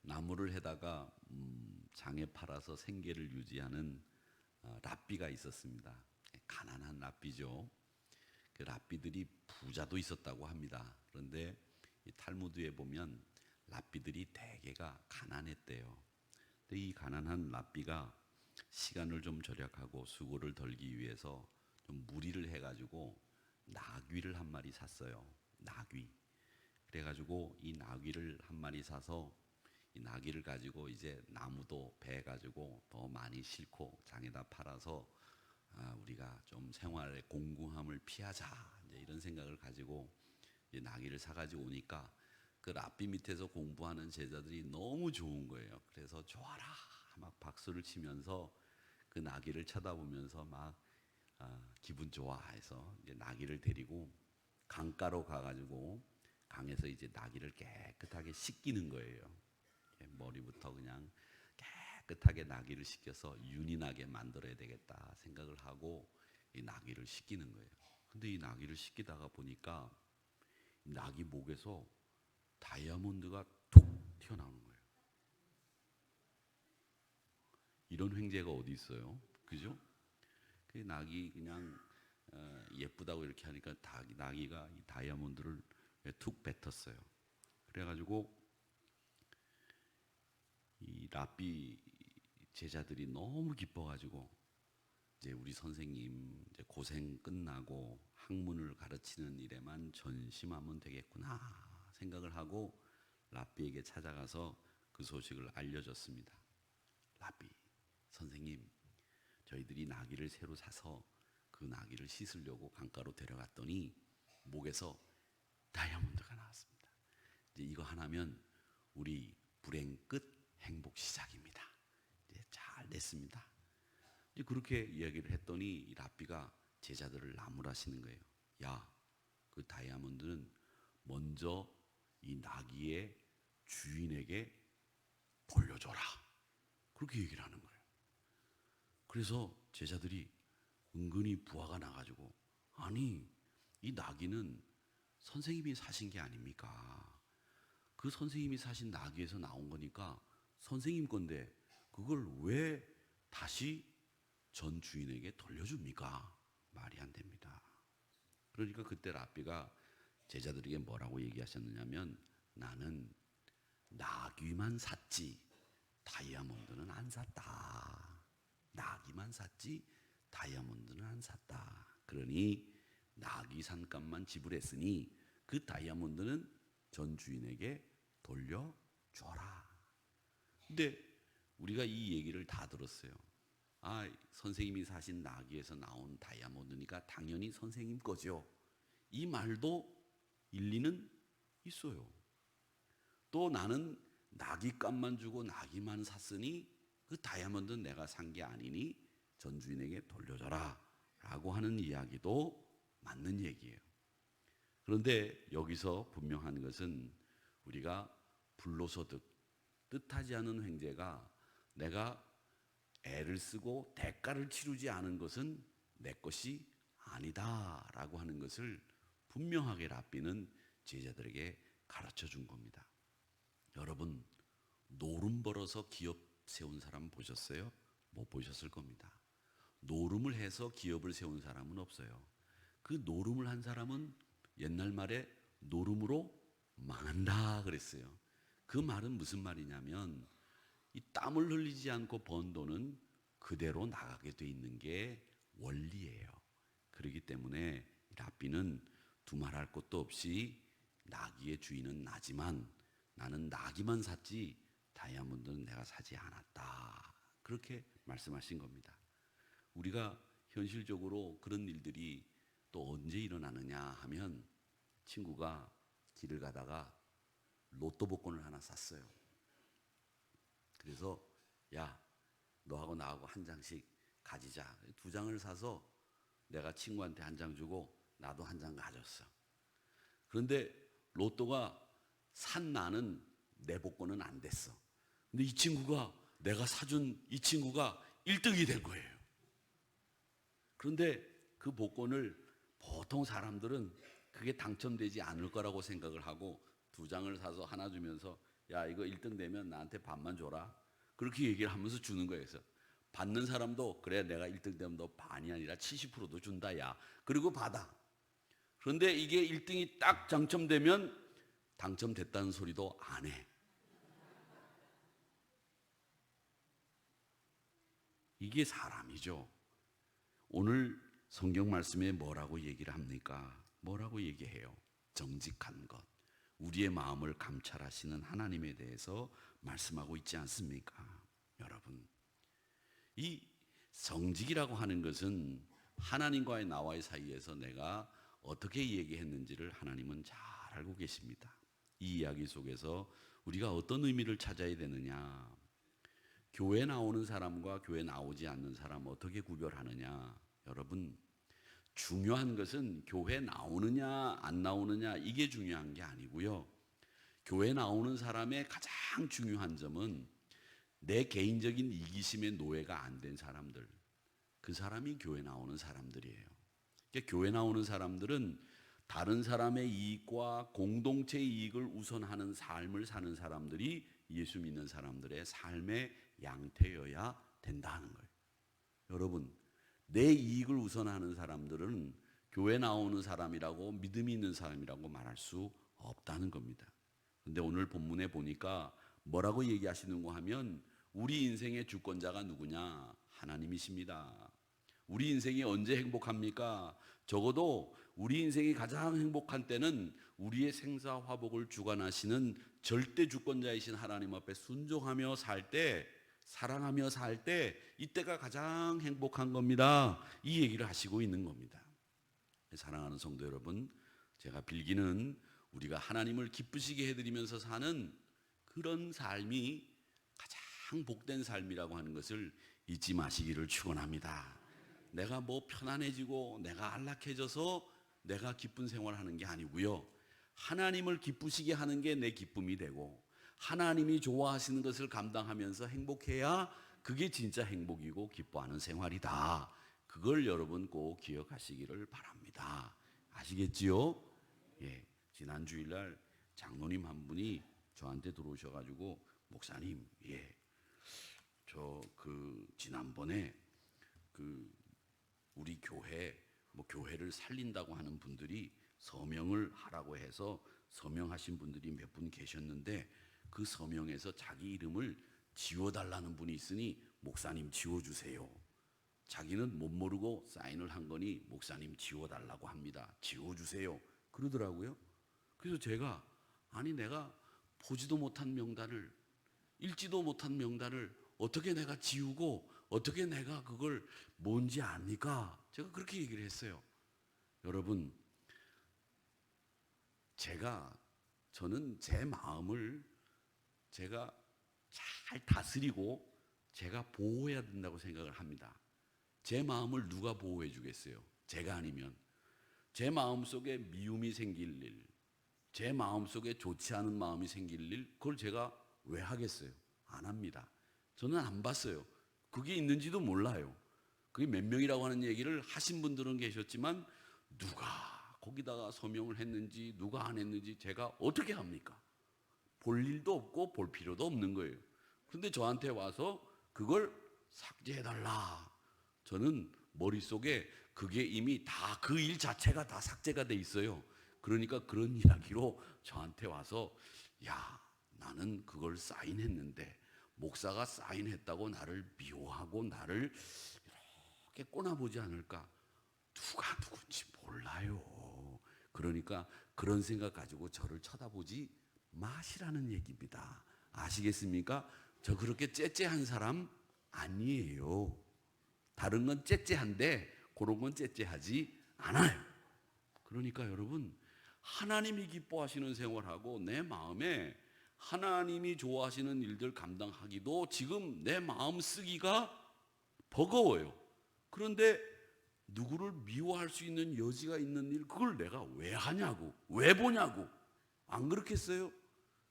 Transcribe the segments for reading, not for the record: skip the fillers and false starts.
나무를 해다가 장에 팔아서 생계를 유지하는 랍비가 있었습니다. 가난한 랍비죠. 그 랍비들이 부자도 있었다고 합니다. 그런데 이 탈무드에 보면 랍비들이 대개가 가난했대요. 근데 이 가난한 랍비가 시간을 좀 절약하고 수고를 덜기 위해서 좀 무리를 해가지고 나귀를 한 마리 샀어요. 나귀. 그래가지고 이 나귀를 한 마리 사서 이 나귀를 가지고 이제 나무도 베 가지고 더 많이 싣고 장에다 팔아서 우리가 좀 생활의 공공함을 피하자 이제 이런 생각을 가지고 이 나귀를 사가지고 오니까 그 랍비 밑에서 공부하는 제자들이 너무 좋은 거예요. 그래서 좋아라 막 박수를 치면서 그 나귀를 쳐다보면서 막 기분 좋아해서 이제 나귀를 데리고 강가로 가가지고 강에서 이제 나귀를 깨끗하게 씻기는 거예요. 머리부터 그냥 깨끗하게 나귀를 씻겨서 윤이 나게 만들어야 되겠다 생각을 하고 이 나귀를 씻기는 거예요. 근데 이 나귀를 씻기다가 보니까 나귀 목에서 다이아몬드가 툭 튀어나오는 거예요. 이런 횡재가 어디 있어요? 그죠? 그 나귀 그냥 예쁘다고 이렇게 하니까 나귀가 이 다이아몬드를 툭 뱉었어요. 그래가지고 이 랍비 제자들이 너무 기뻐가지고 이제 우리 선생님 이제 고생 끝나고 학문을 가르치는 일에만 전심하면 되겠구나 생각을 하고 랍비에게 찾아가서 그 소식을 알려줬습니다. 랍비 선생님, 저희들이 나귀를 새로 사서 그 나귀를 씻으려고 강가로 데려갔더니 목에서 다이아몬드가 나왔습니다. 이제 이거 하나면 우리 불행 끝, 행복 시작입니다. 이제 잘 됐습니다. 이제 그렇게 이야기를 했더니 랍비가 제자들을 나무라시는 거예요. 야, 그 다이아몬드는 먼저 이 나귀의 주인에게 돌려줘라. 그렇게 얘기를 하는 거예요. 그래서 제자들이 은근히 부하가 나가지고 아니 이 나귀는 선생님이 사신 게 아닙니까? 그 선생님이 사신 나귀에서 나온 거니까 선생님 건데 그걸 왜 다시 전 주인에게 돌려줍니까? 말이 안 됩니다. 그러니까 그때 랍비가 제자들에게 뭐라고 얘기하셨느냐면 나는 나귀만 샀지 다이아몬드는 안 샀다. 나귀만 샀지 다이아몬드는 안 샀다. 그러니 나귀 산 값만 지불했으니 그 다이아몬드는 전 주인에게 돌려줘라. 근데 우리가 이 얘기를 다 들었어요. 선생님이 사신 나귀에서 나온 다이아몬드니까 당연히 선생님 거죠. 이 말도 일리는 있어요. 또 나는 나귀 값만 주고 나귀만 샀으니 그 다이아몬드는 내가 산 게 아니니 전 주인에게 돌려줘라 라고 하는 이야기도 맞는 얘기예요. 그런데 여기서 분명한 것은 우리가 불로소득, 뜻하지 않은 횡재가 내가 애를 쓰고 대가를 치르지 않은 것은 내 것이 아니다라고 하는 것을 분명하게 랍비는 제자들에게 가르쳐 준 겁니다. 여러분 노름 벌어서 기업 세운 사람 보셨어요? 못 보셨을 겁니다. 노름을 해서 기업을 세운 사람은 없어요. 그 노름을 한 사람은 옛날 말에 노름으로 망한다 그랬어요. 그 말은 무슨 말이냐면 이 땀을 흘리지 않고 번 돈은 그대로 나가게 돼 있는 게 원리예요. 그렇기 때문에 랍비는 두말할 것도 없이 나귀의 주인은 나지만 나는 나귀만 샀지 다이아몬드는 내가 사지 않았다. 그렇게 말씀하신 겁니다. 우리가 현실적으로 그런 일들이 또 언제 일어나느냐 하면 친구가 길을 가다가 로또 복권을 하나 샀어요. 그래서 야 너하고 나하고 한 장씩 가지자. 2장을 사서 내가 친구한테 한 장 주고 나도 한 장 가졌어. 그런데 로또가 산 나는 내 복권은 안 됐어. 근데 이 친구가 내가 사준 이 친구가 1등이 된 거예요. 그런데 그 복권을 보통 사람들은 그게 당첨되지 않을 거라고 생각을 하고 2장을 사서 하나 주면서 야 이거 1등 되면 나한테 반만 줘라. 그렇게 얘기를 하면서 주는 거예요. 그래서 받는 사람도 그래 내가 1등 되면 너 반이 아니라 70%도 준다 야. 그리고 받아. 그런데 이게 1등이 딱 당첨되면 당첨됐다는 소리도 안 해. 이게 사람이죠. 오늘 성경 말씀에 뭐라고 얘기를 합니까? 뭐라고 얘기해요? 정직한 것. 우리의 마음을 감찰하시는 하나님에 대해서 말씀하고 있지 않습니까? 여러분, 이 정직이라고 하는 것은 하나님과의 나와의 사이에서 내가 어떻게 얘기했는지를 하나님은 잘 알고 계십니다. 이 이야기 속에서 우리가 어떤 의미를 찾아야 되느냐? 교회 나오는 사람과 교회 나오지 않는 사람 어떻게 구별하느냐? 여러분, 중요한 것은 교회 나오느냐 안 나오느냐 이게 중요한 게 아니고요. 교회 나오는 사람의 가장 중요한 점은 내 개인적인 이기심의 노예가 안 된 사람들, 그 사람이 교회 나오는 사람들이에요. 그러니까 교회 나오는 사람들은 다른 사람의 이익과 공동체의 이익을 우선하는 삶을 사는 사람들이 예수 믿는 사람들의 삶의 양태여야 된다는 거예요. 여러분, 내 이익을 우선하는 사람들은 교회 나오는 사람이라고 믿음이 있는 사람이라고 말할 수 없다는 겁니다. 근데 오늘 본문에 보니까 뭐라고 얘기하시는가 하면 우리 인생의 주권자가 누구냐? 하나님이십니다. 우리 인생이 언제 행복합니까? 적어도 우리 인생이 가장 행복한 때는 우리의 생사화복을 주관하시는 절대 주권자이신 하나님 앞에 순종하며 살 때, 사랑하며 살 때 이때가 가장 행복한 겁니다. 이 얘기를 하시고 있는 겁니다. 사랑하는 성도 여러분, 제가 빌기는 우리가 하나님을 기쁘시게 해드리면서 사는 그런 삶이 가장 복된 삶이라고 하는 것을 잊지 마시기를 축원합니다. 내가 뭐 편안해지고 내가 안락해져서 내가 기쁜 생활하는 게 아니고요. 하나님을 기쁘시게 하는 게 내 기쁨이 되고 하나님이 좋아하시는 것을 감당하면서 행복해야 그게 진짜 행복이고 기뻐하는 생활이다. 그걸 여러분 꼭 기억하시기를 바랍니다. 아시겠지요? 예, 지난 주일날 장로님 한 분이 저한테 들어오셔가지고 목사님, 예, 저 지난번에 우리 교회 교회를 살린다고 하는 분들이 서명을 하라고 해서 서명하신 분들이 몇 분 계셨는데 그 서명에서 자기 이름을 지워달라는 분이 있으니 목사님 지워주세요. 자기는 못 모르고 사인을 한 거니 목사님 지워달라고 합니다. 지워주세요. 그러더라고요. 그래서 제가 아니 내가 보지도 못한 명단을 읽지도 못한 명단을 어떻게 내가 지우고 어떻게 내가 그걸 뭔지 압니까? 제가 그렇게 얘기를 했어요. 여러분, 저는 제 마음을 제가 잘 다스리고 제가 보호해야 된다고 생각을 합니다. 제 마음을 누가 보호해 주겠어요? 제가 아니면. 제 마음속에 미움이 생길 일, 제 마음속에 좋지 않은 마음이 생길 일, 그걸 제가 왜 하겠어요? 안 합니다. 저는 안 봤어요. 그게 있는지도 몰라요. 그게 몇 명이라고 하는 얘기를 하신 분들은 계셨지만 누가 거기다가 서명을 했는지 누가 안 했는지 제가 어떻게 합니까? 볼 일도 없고 볼 필요도 없는 거예요. 그런데 저한테 와서 그걸 삭제해달라. 저는 머릿속에 그게 이미 다 그 일 자체가 다 삭제가 돼 있어요. 그러니까 그런 이야기로 저한테 와서 야, 나는 그걸 사인했는데 목사가 사인했다고 나를 미워하고 나를 이렇게 꼬나보지 않을까? 누가 누군지 몰라요. 그러니까 그런 생각 가지고 저를 쳐다보지 마시라는 얘기입니다. 아시겠습니까? 저 그렇게 째째한 사람 아니에요. 다른 건 째째한데 그런 건 째째하지 않아요. 그러니까 여러분, 하나님이 기뻐하시는 생활하고 내 마음에 하나님이 좋아하시는 일들 감당하기도 지금 내 마음 쓰기가 버거워요. 그런데 누구를 미워할 수 있는 여지가 있는 일, 그걸 내가 왜 하냐고, 왜 보냐고. 안 그렇겠어요?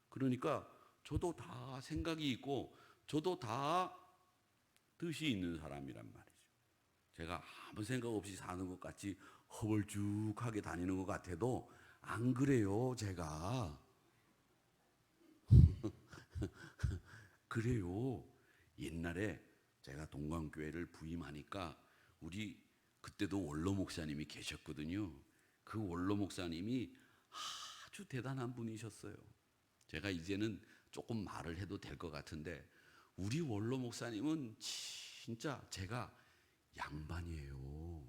그러니까 저도 다 생각이 있고 저도 다 뜻이 있는 사람이란 말이죠. 제가 아무 생각 없이 사는 것 같이 허벌쭉하게 다니는 것 같아도 안 그래요, 제가. 그래요. 옛날에 제가 동광교회를 부임하니까 우리 그때도 원로 목사님이 계셨거든요. 그 원로 목사님이 아주 대단한 분이셨어요. 제가 이제는 조금 말을 해도 될 것 같은데 우리 원로 목사님은 진짜 제가 양반이에요.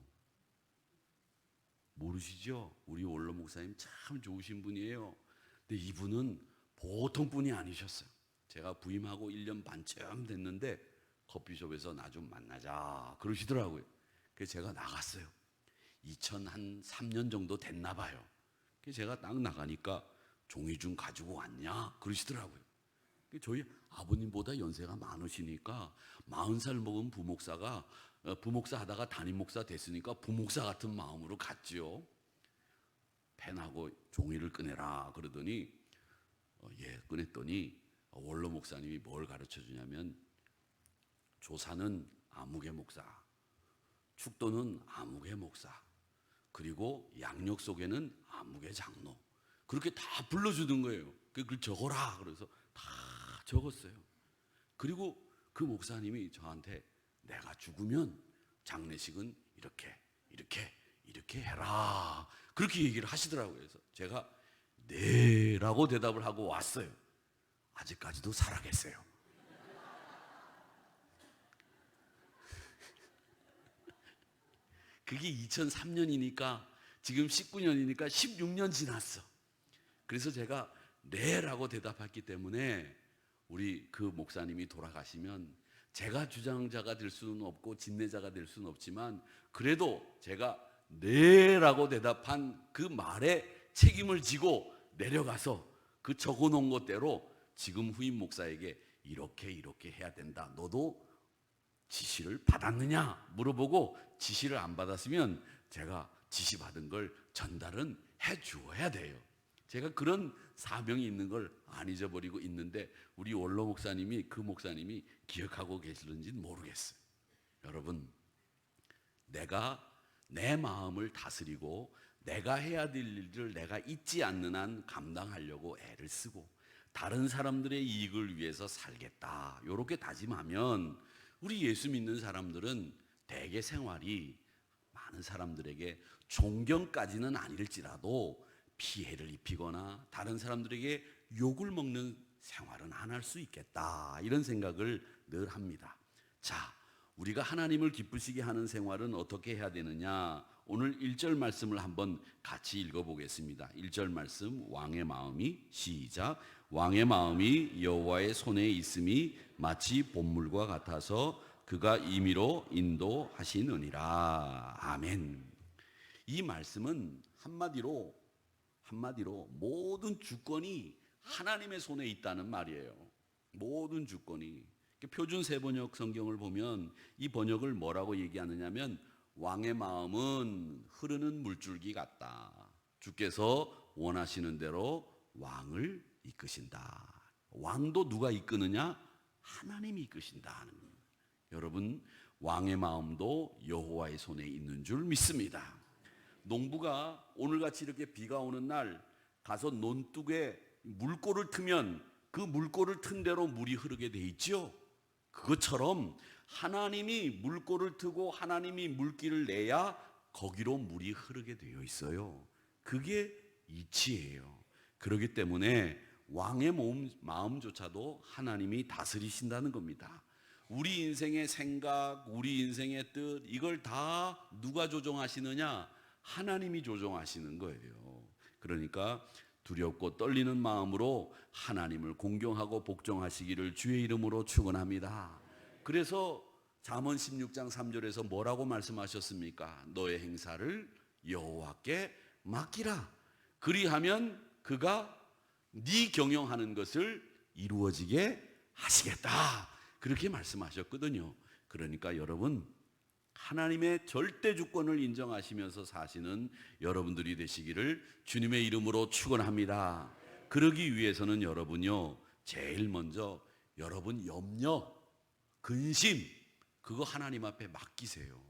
모르시죠? 우리 원로 목사님 참 좋으신 분이에요. 근데 이분은 보통 분이 아니셨어요. 제가 부임하고 1년 반쯤 됐는데 커피숍에서 나 좀 만나자 그러시더라고요. 그래서 제가 나갔어요. 2003년 정도 됐나 봐요. 그래서 제가 딱 나가니까 종이 좀 가지고 왔냐 그러시더라고요. 저희 아버님보다 연세가 많으시니까 40살 먹은 부목사가 부목사 하다가 담임목사 됐으니까 부목사 같은 마음으로 갔지요. 펜하고 종이를 꺼내라 그러더니 예 꺼냈더니 원로 목사님이 뭘 가르쳐 주냐면 조사는 아무개 목사, 축도는 아무개 목사, 그리고 양력 속에는 아무개 장로 그렇게 다 불러주는 거예요. 그걸 적어라 그래서 다 적었어요. 그리고 그 목사님이 저한테 내가 죽으면 장례식은 이렇게 해라 그렇게 얘기를 하시더라고요. 그래서 제가 네라고 대답을 하고 왔어요. 아직까지도 살아계세요. 그게 2003년이니까 지금 19년이니까 16년 지났어. 그래서 제가 네라고 대답했기 때문에 우리 그 목사님이 돌아가시면 제가 주장자가 될 수는 없고 진례자가 될 수는 없지만 그래도 제가 네라고 대답한 그 말에 책임을 지고 내려가서 그 적어놓은 것대로 지금 후임 목사에게 이렇게 해야 된다. 너도 지시를 받았느냐 물어보고 지시를 안 받았으면 제가 지시받은 걸 전달은 해 주어야 돼요. 제가 그런 사명이 있는 걸 안 잊어버리고 있는데 우리 원로 목사님이 그 목사님이 기억하고 계시는지는 모르겠어요. 여러분, 내가 내 마음을 다스리고 내가 해야 될 일을 내가 잊지 않는 한 감당하려고 애를 쓰고 다른 사람들의 이익을 위해서 살겠다 이렇게 다짐하면 우리 예수 믿는 사람들은 대개 생활이 많은 사람들에게 존경까지는 아닐지라도 피해를 입히거나 다른 사람들에게 욕을 먹는 생활은 안 할 수 있겠다 이런 생각을 늘 합니다. 자, 우리가 하나님을 기쁘시게 하는 생활은 어떻게 해야 되느냐? 오늘 1절 말씀을 한번 같이 읽어보겠습니다. 1절 말씀 왕의 마음이 시작 왕의 마음이 여호와의 손에 있음이 마치 봇물과 같아서 그가 임의로 인도하시느니라. 아멘. 이 말씀은 한마디로 모든 주권이 하나님의 손에 있다는 말이에요. 모든 주권이. 표준 세번역 성경을 보면 이 번역을 뭐라고 얘기하느냐면 왕의 마음은 흐르는 물줄기 같다. 주께서 원하시는 대로 왕을 이끄신다. 왕도 누가 이끄느냐? 하나님이 이끄신다. 여러분, 왕의 마음도 여호와의 손에 있는 줄 믿습니다. 농부가 오늘같이 이렇게 비가 오는 날 가서 논둑에 물꼬를 트면 그 물꼬를 튼 대로 물이 흐르게 돼 있죠. 그것처럼 하나님이 물꼬를 트고 하나님이 물길을 내야 거기로 물이 흐르게 되어 있어요. 그게 이치예요. 그렇기 때문에 왕의 마음조차도 하나님이 다스리신다는 겁니다. 우리 인생의 생각, 우리 인생의 뜻 이걸 다 누가 조종하시느냐? 하나님이 조종하시는 거예요. 그러니까 두렵고 떨리는 마음으로 하나님을 공경하고 복종하시기를 주의 이름으로 축원합니다. 그래서 잠언 16장 3절에서 뭐라고 말씀하셨습니까? 너의 행사를 여호와께 맡기라. 그리하면 그가 네 경영하는 것을 이루어지게 하시겠다. 그렇게 말씀하셨거든요. 그러니까 여러분, 하나님의 절대 주권을 인정하시면서 사시는 여러분들이 되시기를 주님의 이름으로 축원합니다. 그러기 위해서는 여러분요, 제일 먼저 여러분 염려, 근심 그거 하나님 앞에 맡기세요.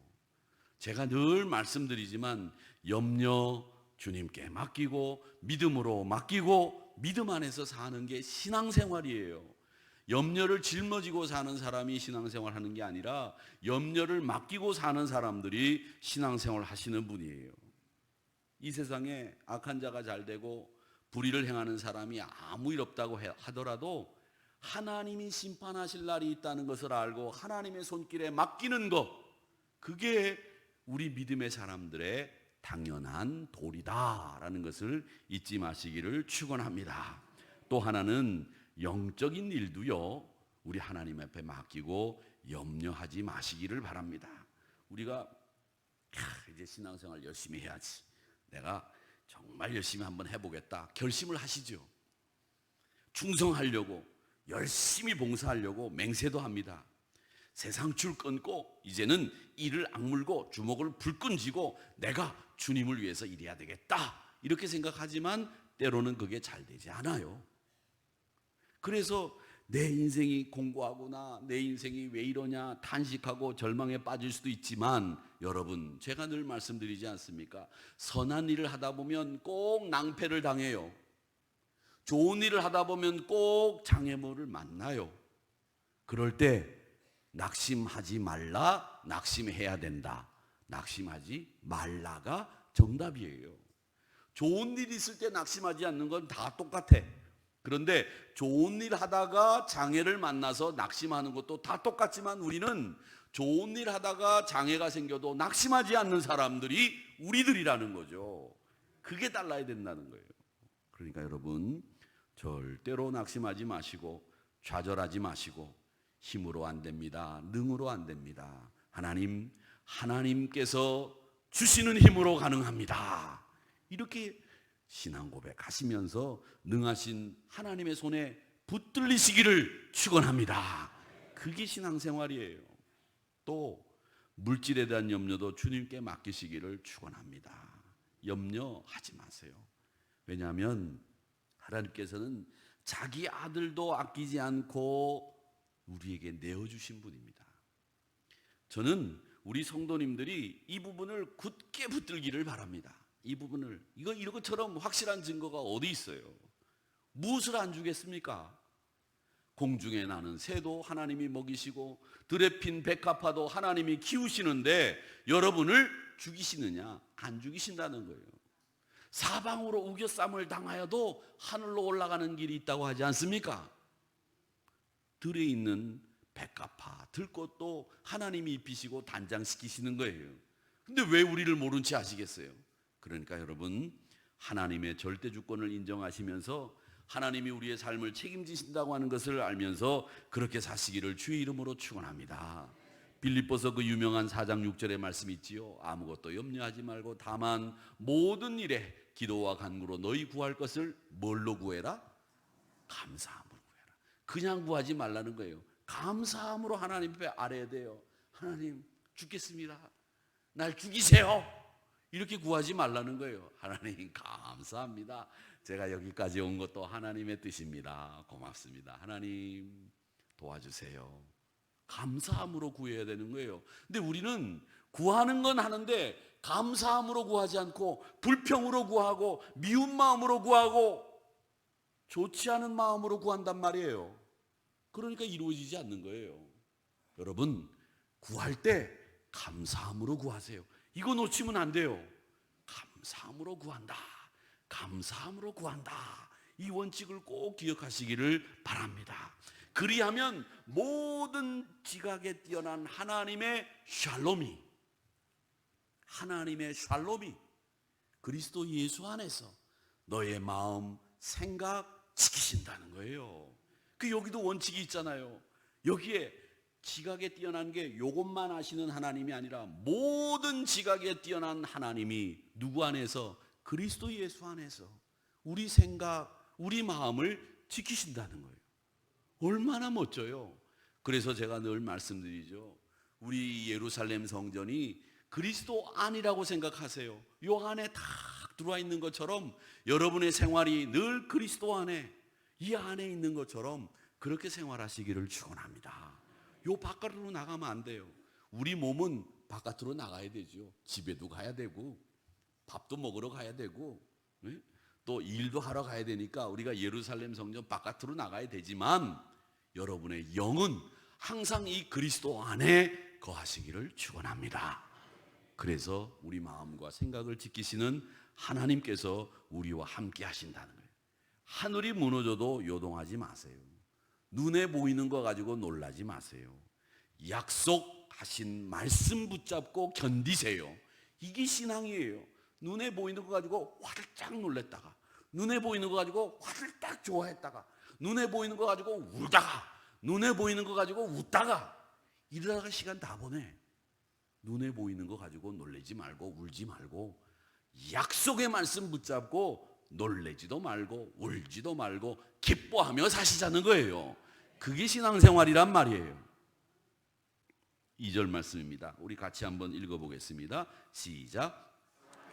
제가 늘 말씀드리지만 염려 주님께 맡기고 믿음으로 맡기고 믿음 안에서 사는 게 신앙생활이에요. 염려를 짊어지고 사는 사람이 신앙생활 하는 게 아니라 염려를 맡기고 사는 사람들이 신앙생활 하시는 분이에요. 이 세상에 악한 자가 잘 되고 불의를 행하는 사람이 아무 일 없다고 하더라도 하나님이 심판하실 날이 있다는 것을 알고 하나님의 손길에 맡기는 것, 그게 우리 믿음의 사람들의 당연한 도리다라는 것을 잊지 마시기를 축원합니다. 또 하나는 영적인 일도요, 우리 하나님 앞에 맡기고 염려하지 마시기를 바랍니다. 우리가 이제 신앙생활 열심히 해야지, 내가 정말 열심히 한번 해보겠다 결심을 하시죠. 충성하려고 열심히 봉사하려고 맹세도 합니다. 세상 줄 끊고 이제는 이를 악물고 주먹을 불끈 쥐고 내가 주님을 위해서 일해야 되겠다 이렇게 생각하지만 때로는 그게 잘 되지 않아요. 그래서 내 인생이 공고하구나, 내 인생이 왜 이러냐 탄식하고 절망에 빠질 수도 있지만, 여러분 제가 늘 말씀드리지 않습니까? 선한 일을 하다 보면 꼭 낭패를 당해요. 좋은 일을 하다 보면 꼭 장애물을 만나요. 그럴 때 낙심하지 말라, 낙심해야 된다. 낙심하지 말라가 정답이에요. 좋은 일 있을 때 낙심하지 않는 건 다 똑같아. 그런데 좋은 일 하다가 장애를 만나서 낙심하는 것도 다 똑같지만, 우리는 좋은 일 하다가 장애가 생겨도 낙심하지 않는 사람들이 우리들이라는 거죠. 그게 달라야 된다는 거예요. 그러니까 여러분, 절대로 낙심하지 마시고 좌절하지 마시고, 힘으로 안 됩니다, 능으로 안 됩니다. 하나님께서 주시는 힘으로 가능합니다. 이렇게 신앙 고백하시면서 능하신 하나님의 손에 붙들리시기를 축원합니다. 그게 신앙생활이에요. 또 물질에 대한 염려도 주님께 맡기시기를 축원합니다. 염려하지 마세요. 왜냐하면 하나님께서는 자기 아들도 아끼지 않고 우리에게 내어주신 분입니다. 저는 우리 성도님들이 이 부분을 굳게 붙들기를 바랍니다. 이 부분을, 이런 것처럼 확실한 증거가 어디 있어요? 무엇을 안 주겠습니까? 공중에 나는 새도 하나님이 먹이시고 들에 핀 백합화도 하나님이 키우시는데 여러분을 죽이시느냐? 안 죽이신다는 거예요. 사방으로 우겨쌈을 당하여도 하늘로 올라가는 길이 있다고 하지 않습니까? 들에 있는 백합화, 들꽃도 하나님이 입히시고 단장시키시는 거예요. 근데 왜 우리를 모른 채 하시겠어요? 그러니까 여러분, 하나님의 절대 주권을 인정하시면서 하나님이 우리의 삶을 책임지신다고 하는 것을 알면서 그렇게 사시기를 주의 이름으로 축원합니다. 빌립보서 그 유명한 4장 6절의 말씀이 있지요. 아무것도 염려하지 말고 다만 모든 일에 기도와 간구로 너희 구할 것을 뭘로 구해라? 감사함으로 구해라. 그냥 구하지 말라는 거예요. 감사함으로 하나님 앞에 아뢰야 돼요. 하나님, 죽겠습니다, 날 죽이세요. 이렇게 구하지 말라는 거예요. 하나님 감사합니다, 제가 여기까지 온 것도 하나님의 뜻입니다, 고맙습니다, 하나님 도와주세요. 감사함으로 구해야 되는 거예요. 근데 우리는 구하는 건 하는데 감사함으로 구하지 않고 불평으로 구하고 미운 마음으로 구하고 좋지 않은 마음으로 구한단 말이에요. 그러니까 이루어지지 않는 거예요. 여러분, 구할 때 감사함으로 구하세요. 이거 놓치면 안 돼요. 감사함으로 구한다, 감사함으로 구한다, 이 원칙을 꼭 기억하시기를 바랍니다. 그리하면 모든 지각에 뛰어난 하나님의 샬롬이 그리스도 예수 안에서 너의 마음, 생각 지키신다는 거예요. 여기도 원칙이 있잖아요. 여기에 지각에 뛰어난 게 요것만 아시는 하나님이 아니라 모든 지각에 뛰어난 하나님이 누구 안에서? 그리스도 예수 안에서 우리 생각, 우리 마음을 지키신다는 거예요. 얼마나 멋져요. 그래서 제가 늘 말씀드리죠. 우리 예루살렘 성전이 그리스도 안이라고 생각하세요. 요 안에 다 들어와 있는 것처럼 여러분의 생활이 늘 그리스도 안에, 이 안에 있는 것처럼 그렇게 생활하시기를 축원합니다. 요 바깥으로 나가면 안 돼요. 우리 몸은 바깥으로 나가야 되죠. 집에도 가야 되고 밥도 먹으러 가야 되고 또 일도 하러 가야 되니까 우리가 예루살렘 성전 바깥으로 나가야 되지만, 여러분의 영은 항상 이 그리스도 안에 거하시기를 축원합니다. 그래서 우리 마음과 생각을 지키시는 하나님께서 우리와 함께 하신다는 거예요. 하늘이 무너져도 요동하지 마세요. 눈에 보이는 거 가지고 놀라지 마세요. 약속하신 말씀 붙잡고 견디세요. 이게 신앙이에요. 눈에 보이는 거 가지고 화들짝 놀랬다가, 눈에 보이는 거 가지고 화들짝 좋아했다가, 눈에 보이는 거 가지고 울다가, 눈에 보이는 거 가지고 웃다가, 이러다가 시간 다 보내. 눈에 보이는 거 가지고 놀래지 말고 울지 말고 약속의 말씀 붙잡고 놀래지도 말고 울지도 말고 기뻐하며 사시자는 거예요. 그게 신앙생활이란 말이에요. 2절 말씀입니다. 우리 같이 한번 읽어보겠습니다. 시작.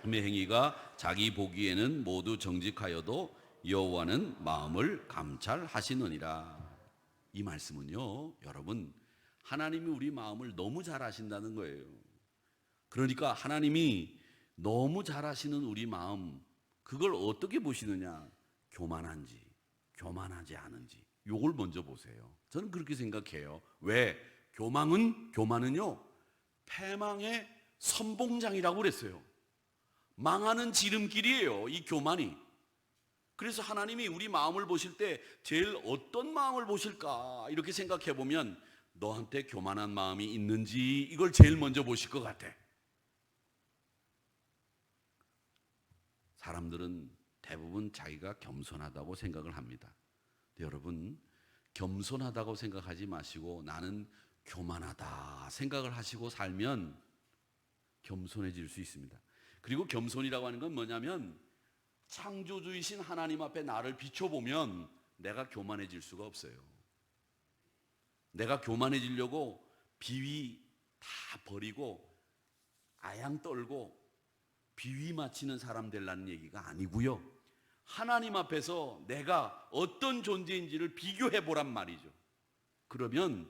그 행위가 자기 보기에는 모두 정직하여도 여호와는 마음을 감찰하시느니라. 이 말씀은요, 여러분, 하나님이 우리 마음을 너무 잘 아신다는 거예요. 그러니까 하나님이 너무 잘 아시는 우리 마음, 그걸 어떻게 보시느냐? 교만한지 교만하지 않은지 요걸 먼저 보세요. 저는 그렇게 생각해요. 왜? 교만은요 패망의 선봉장이라고 그랬어요. 망하는 지름길이에요, 이 교만이. 그래서 하나님이 우리 마음을 보실 때 제일 어떤 마음을 보실까 이렇게 생각해 보면 너한테 교만한 마음이 있는지 이걸 제일 먼저 보실 것 같아. 사람들은 대부분 자기가 겸손하다고 생각을 합니다. 여러분, 겸손하다고 생각하지 마시고 나는 교만하다 생각을 하시고 살면 겸손해질 수 있습니다. 그리고 겸손이라고 하는 건 뭐냐면 창조주이신 하나님 앞에 나를 비춰보면 내가 교만해질 수가 없어요. 내가 교만해지려고 비위 다 버리고 아양 떨고 비위 맞히는 사람 되려는 얘기가 아니고요. 하나님 앞에서 내가 어떤 존재인지를 비교해 보란 말이죠. 그러면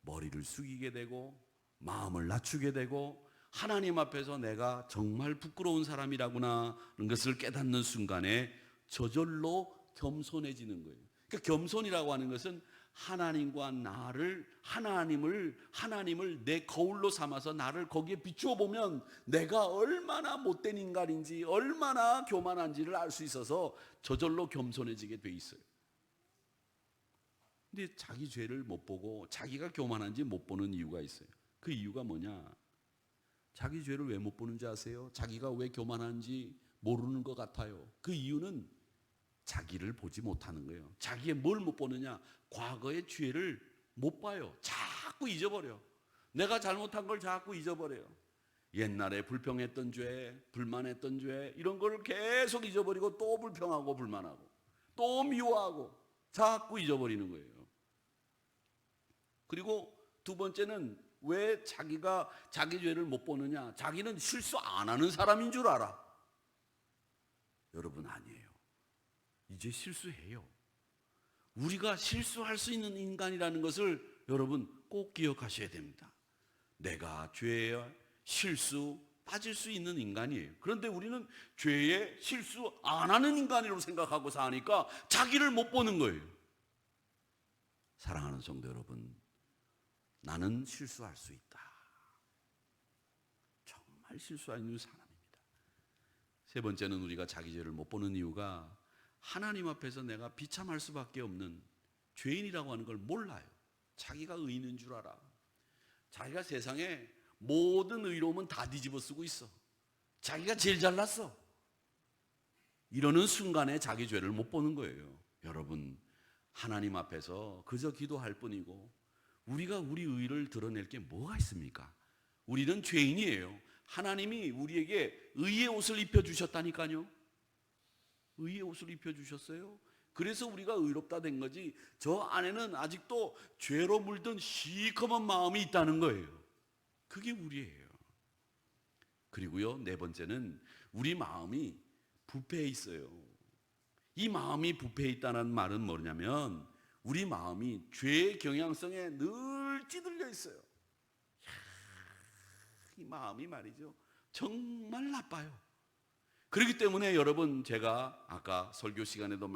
머리를 숙이게 되고 마음을 낮추게 되고 하나님 앞에서 내가 정말 부끄러운 사람이라구나 하는 것을 깨닫는 순간에 저절로 겸손해지는 거예요. 그러니까 겸손이라고 하는 것은 하나님과 하나님을 내 거울로 삼아서 나를 거기에 비추어 보면 내가 얼마나 못된 인간인지 얼마나 교만한지를 알 수 있어서 저절로 겸손해지게 돼 있어요. 근데 자기 죄를 못 보고 자기가 교만한지 못 보는 이유가 있어요. 그 이유가 뭐냐? 자기 죄를 왜 못 보는지 아세요? 자기가 왜 교만한지 모르는 것 같아요. 그 이유는 자기를 보지 못하는 거예요. 자기의 뭘 못 보느냐? 과거의 죄를 못 봐요. 자꾸 잊어버려. 내가 잘못한 걸 자꾸 잊어버려요. 옛날에 불평했던 죄, 불만했던 죄 이런 걸 계속 잊어버리고 또 불평하고 불만하고 또 미워하고 자꾸 잊어버리는 거예요. 그리고 두 번째는 왜 자기가 자기 죄를 못 보느냐? 자기는 실수 안 하는 사람인 줄 알아. 여러분, 아니에요. 이제 실수해요. 우리가 실수할 수 있는 인간이라는 것을 여러분 꼭 기억하셔야 됩니다. 내가 죄에 실수 빠질 수 있는 인간이에요. 그런데 우리는 죄에 실수 안 하는 인간으로 생각하고 사니까 자기를 못 보는 거예요. 사랑하는 성도 여러분, 나는 실수할 수 있다. 정말 실수할 수 있는 사람입니다. 세 번째는 우리가 자기 죄를 못 보는 이유가 하나님 앞에서 내가 비참할 수밖에 없는 죄인이라고 하는 걸 몰라요. 자기가 의인인 줄 알아. 자기가 세상에 모든 의로움은 다 뒤집어 쓰고 있어. 자기가 제일 잘났어. 이러는 순간에 자기 죄를 못 보는 거예요. 여러분, 하나님 앞에서 그저 기도할 뿐이고 우리가 우리 의를 드러낼 게 뭐가 있습니까? 우리는 죄인이에요. 하나님이 우리에게 의의 옷을 입혀주셨다니까요. 의의 옷을 입혀주셨어요. 그래서 우리가 의롭다 된 거지 저 안에는 아직도 죄로 물든 시커먼 마음이 있다는 거예요. 그게 우리예요. 그리고요, 네 번째는 우리 마음이 부패해 있어요. 이 마음이 부패해 있다는 말은 뭐냐면 우리 마음이 죄의 경향성에 늘 찌들려 있어요. 이 마음이 말이죠 정말 나빠요. 그렇기 때문에 여러분, 제가 아까 설교 시간에도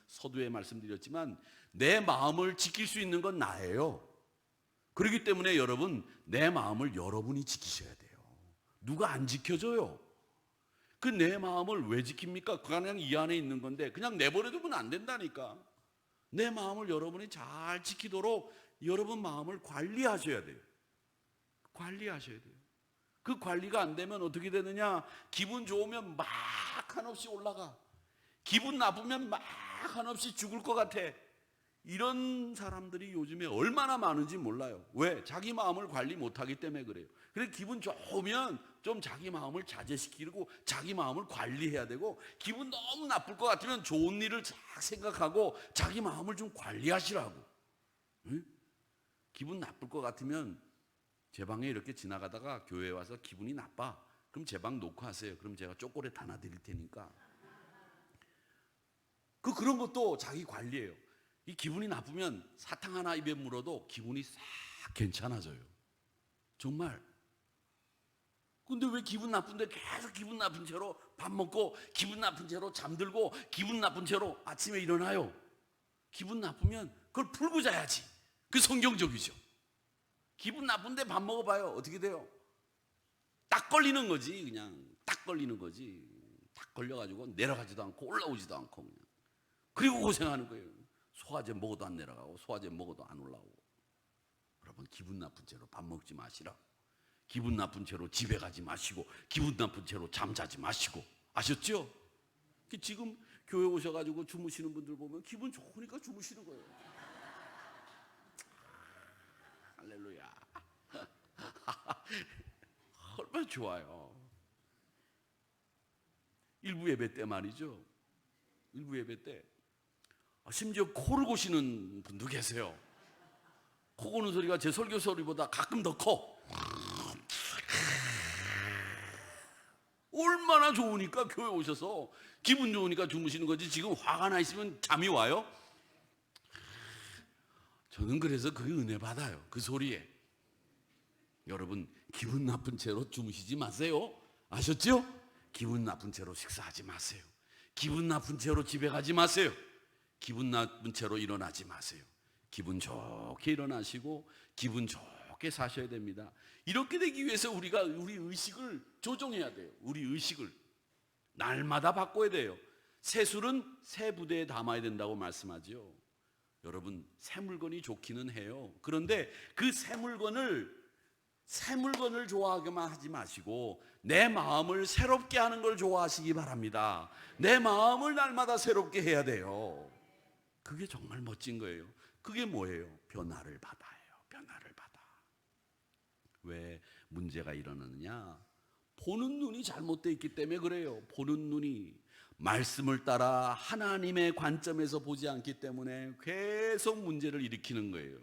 서두에 말씀드렸지만 내 마음을 지킬 수 있는 건 나예요. 그렇기 때문에 여러분, 내 마음을 여러분이 지키셔야 돼요. 누가 안 지켜줘요. 그 내 마음을 왜 지킵니까? 그냥 이 안에 있는 건데 그냥 내버려두면 안 된다니까. 내 마음을 여러분이 잘 지키도록 여러분 마음을 관리하셔야 돼요. 관리하셔야 돼요. 그 관리가 안 되면 어떻게 되느냐? 기분 좋으면 막 한없이 올라가. 기분 나쁘면 막 한없이 죽을 것 같아. 이런 사람들이 요즘에 얼마나 많은지 몰라요. 왜? 자기 마음을 관리 못하기 때문에 그래요. 그래서 기분 좋으면 좀 자기 마음을 자제시키고 자기 마음을 관리해야 되고, 기분 너무 나쁠 것 같으면 좋은 일을 잘 생각하고 자기 마음을 좀 관리하시라고. 응? 기분 나쁠 것 같으면 제 방에 이렇게 지나가다가 교회에 와서 기분이 나빠. 그럼 제 방 놓고 하세요. 그럼 제가 초콜릿 하나 드릴 테니까. 그런 것도 자기 관리예요. 이 기분이 나쁘면 사탕 하나 입에 물어도 기분이 싹 괜찮아져요. 정말. 근데 왜 기분 나쁜데 계속 기분 나쁜 채로 밥 먹고 기분 나쁜 채로 잠들고 기분 나쁜 채로 아침에 일어나요? 기분 나쁘면 그걸 풀고 자야지. 그 성경적이죠. 기분 나쁜데 밥 먹어봐요. 어떻게 돼요? 딱 걸리는 거지. 그냥 딱 걸리는 거지. 딱 걸려가지고 내려가지도 않고 올라오지도 않고 그냥. 그리고 고생하는 거예요. 소화제 먹어도 안 내려가고 소화제 먹어도 안 올라오고. 여러분, 기분 나쁜 채로 밥 먹지 마시라. 기분 나쁜 채로 집에 가지 마시고 기분 나쁜 채로 잠자지 마시고. 아셨죠? 지금 교회 오셔가지고 주무시는 분들 보면 기분 좋으니까 주무시는 거예요. 할렐루야. 얼마나 좋아요. 일부 예배 때 말이죠. 일부 예배 때 심지어 코를 고시는 분도 계세요. 코 고는 소리가 제 설교 소리보다 가끔 더 커. 얼마나 좋으니까 교회 오셔서 기분 좋으니까 주무시는 거지. 지금 화가 나 있으면 잠이 와요? 저는 그래서 그게 은혜 받아요. 그 소리에. 여러분, 기분 나쁜 채로 주무시지 마세요. 아셨죠? 기분 나쁜 채로 식사하지 마세요. 기분 나쁜 채로 집에 가지 마세요. 기분 나쁜 채로 일어나지 마세요. 기분 좋게 일어나시고 기분 좋게 사셔야 됩니다. 이렇게 되기 위해서 우리가 우리 의식을 조정해야 돼요. 우리 의식을 날마다 바꿔야 돼요. 새 술은 새 부대에 담아야 된다고 말씀하죠. 여러분, 새 물건이 좋기는 해요. 그런데 그 새 물건을 좋아하기만 하지 마시고 내 마음을 새롭게 하는 걸 좋아하시기 바랍니다. 내 마음을 날마다 새롭게 해야 돼요. 그게 정말 멋진 거예요. 그게 뭐예요? 변화를 받아요. 변화를 받아. 왜 문제가 일어나느냐? 보는 눈이 잘못되어 있기 때문에 그래요. 보는 눈이 말씀을 따라 하나님의 관점에서 보지 않기 때문에 계속 문제를 일으키는 거예요.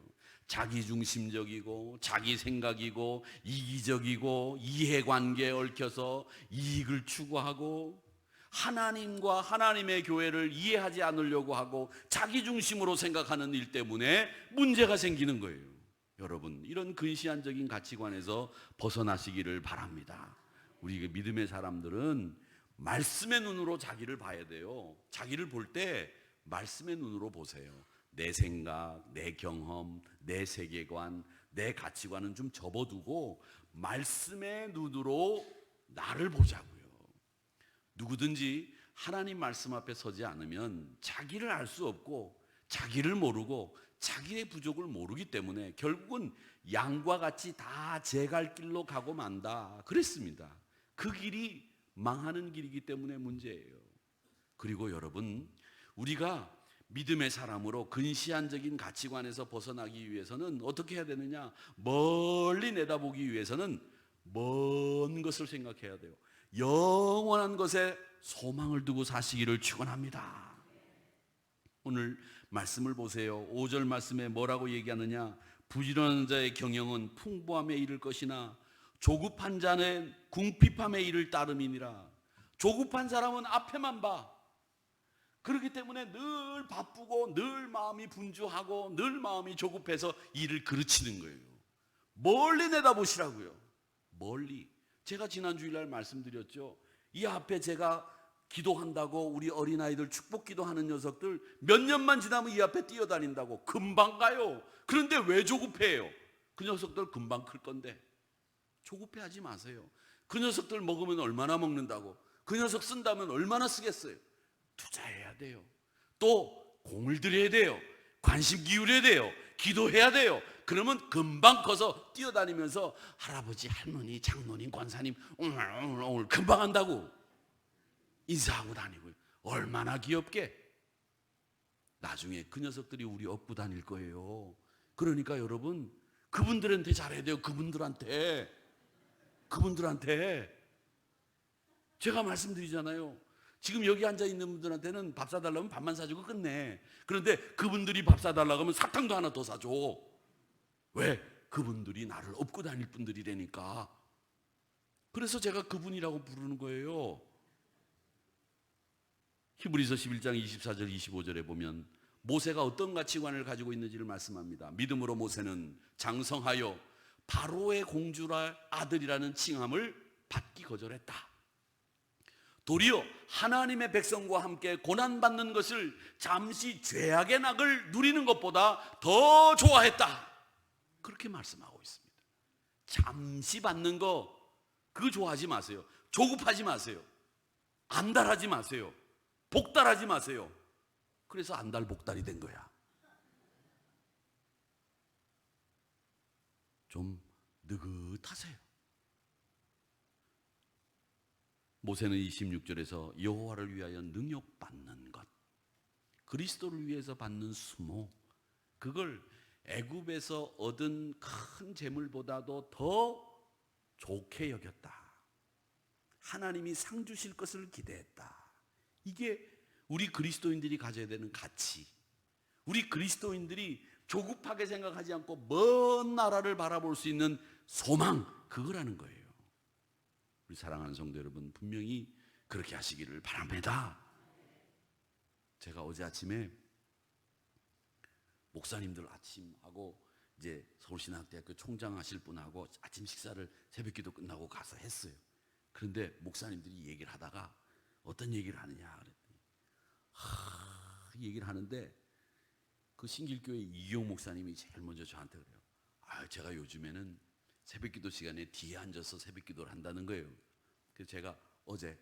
자기중심적이고 자기 생각이고 이기적이고 이해관계에 얽혀서 이익을 추구하고 하나님과 하나님의 교회를 이해하지 않으려고 하고 자기중심으로 생각하는 일 때문에 문제가 생기는 거예요. 여러분, 이런 근시안적인 가치관에서 벗어나시기를 바랍니다. 우리 믿음의 사람들은 말씀의 눈으로 자기를 봐야 돼요. 자기를 볼 때 말씀의 눈으로 보세요. 내 생각, 내 경험, 내 세계관, 내 가치관은 좀 접어두고 말씀의 눈으로 나를 보자고요. 누구든지 하나님 말씀 앞에 서지 않으면 자기를 알 수 없고 자기를 모르고 자기의 부족을 모르기 때문에 결국은 양과 같이 다 제 갈 길로 가고 만다 그랬습니다. 그 길이 망하는 길이기 때문에 문제예요. 그리고 여러분, 우리가 믿음의 사람으로 근시안적인 가치관에서 벗어나기 위해서는 어떻게 해야 되느냐? 멀리 내다보기 위해서는 먼 것을 생각해야 돼요. 영원한 것에 소망을 두고 사시기를 축원합니다. 오늘 말씀을 보세요. 5절 말씀에 뭐라고 얘기하느냐? 부지런한 자의 경영은 풍부함에 이를 것이나 조급한 자는 궁핍함에 이를 따름이니라. 조급한 사람은 앞에만 봐. 그렇기 때문에 늘 바쁘고 늘 마음이 분주하고 늘 마음이 조급해서 일을 그르치는 거예요. 멀리 내다보시라고요. 멀리. 제가 지난 주일날 말씀드렸죠. 이 앞에 제가 기도한다고 우리 어린아이들 축복 기도하는 녀석들 몇 년만 지나면 이 앞에 뛰어다닌다고 금방 가요. 그런데 왜 조급해요? 그 녀석들 금방 클 건데. 조급해하지 마세요. 그 녀석들 먹으면 얼마나 먹는다고, 그 녀석 쓴다면 얼마나 쓰겠어요. 투자해야 돼요. 또 공을 들여야 돼요. 관심 기울여야 돼요. 기도해야 돼요. 그러면 금방 커서 뛰어다니면서 할아버지, 할머니, 장로님, 권사님 오늘 금방 한다고 인사하고 다니고요. 얼마나 귀엽게. 나중에 그 녀석들이 우리 업고 다닐 거예요. 그러니까 여러분, 그분들한테 잘해야 돼요. 그분들한테 제가 말씀드리잖아요. 지금 여기 앉아 있는 분들한테는 밥 사달라면 밥만 사주고 끝내. 그런데 그분들이 밥 사달라고 하면 사탕도 하나 더 사줘. 왜? 그분들이 나를 업고 다닐 분들이라니까. 그래서 제가 그분이라고 부르는 거예요. 히브리서 11장 24절 25절에 보면 모세가 어떤 가치관을 가지고 있는지를 말씀합니다. 믿음으로 모세는 장성하여 바로의 공주라 아들이라는 칭함을 받기 거절했다. 도리어 하나님의 백성과 함께 고난받는 것을 잠시 죄악의 낙을 누리는 것보다 더 좋아했다. 그렇게 말씀하고 있습니다. 잠시 받는 거 그거 좋아하지 마세요. 조급하지 마세요. 안달하지 마세요. 복달하지 마세요. 그래서 안달복달이 된 거야. 좀 느긋하세요. 모세는 26절에서 여호와를 위하여 능욕받는 것, 그리스도를 위해서 받는 수모, 그걸 애굽에서 얻은 큰 재물보다도 더 좋게 여겼다. 하나님이 상 주실 것을 기대했다. 이게 우리 그리스도인들이 가져야 되는 가치. 우리 그리스도인들이 조급하게 생각하지 않고 먼 나라를 바라볼 수 있는 소망, 그거라는 거예요. 우리 사랑하는 성도 여러분, 분명히 그렇게 하시기를 바랍니다. 제가 어제 아침에 목사님들 아침하고 이제 서울신학대학교 총장 하실 분하고 아침 식사를 새벽기도 끝나고 가서 했어요. 그런데 목사님들이 얘기를 하다가 어떤 얘기를 하느냐 그랬더니 얘기를 하는데 그 신길교회 이용 목사님이 제일 먼저 저한테 그래요. 제가 요즘에는 새벽기도 시간에 뒤에 앉아서 새벽기도를 한다는 거예요. 그래서 제가 어제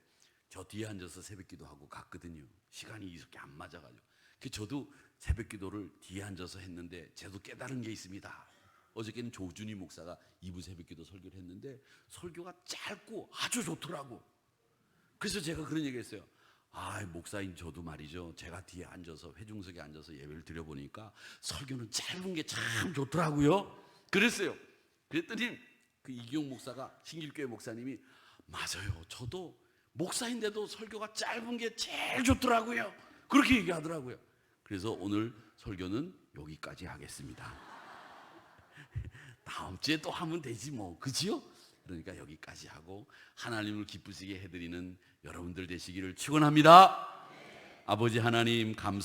저 뒤에 앉아서 새벽기도하고 갔거든요. 시간이 이렇게 안 맞아가지고. 그래서 저도 새벽기도를 뒤에 앉아서 했는데 저도 깨달은 게 있습니다. 어저께는 조준희 목사가 2부 새벽기도 설교를 했는데 설교가 짧고 아주 좋더라고. 그래서 제가 그런 얘기했어요. 목사님 저도 말이죠. 제가 뒤에 앉아서 회중석에 앉아서 예배를 드려보니까 설교는 짧은 게 참 좋더라고요. 그랬어요. 그랬더니 그 이기용 목사가, 신길교회 목사님이 맞아요. 저도 목사인데도 설교가 짧은 게 제일 좋더라고요. 그렇게 얘기하더라고요. 그래서 오늘 설교는 여기까지 하겠습니다. 다음 주에 또 하면 되지 뭐, 그지요? 그러니까 여기까지 하고 하나님을 기쁘시게 해드리는 여러분들 되시기를 축원합니다. 아버지 하나님 감사.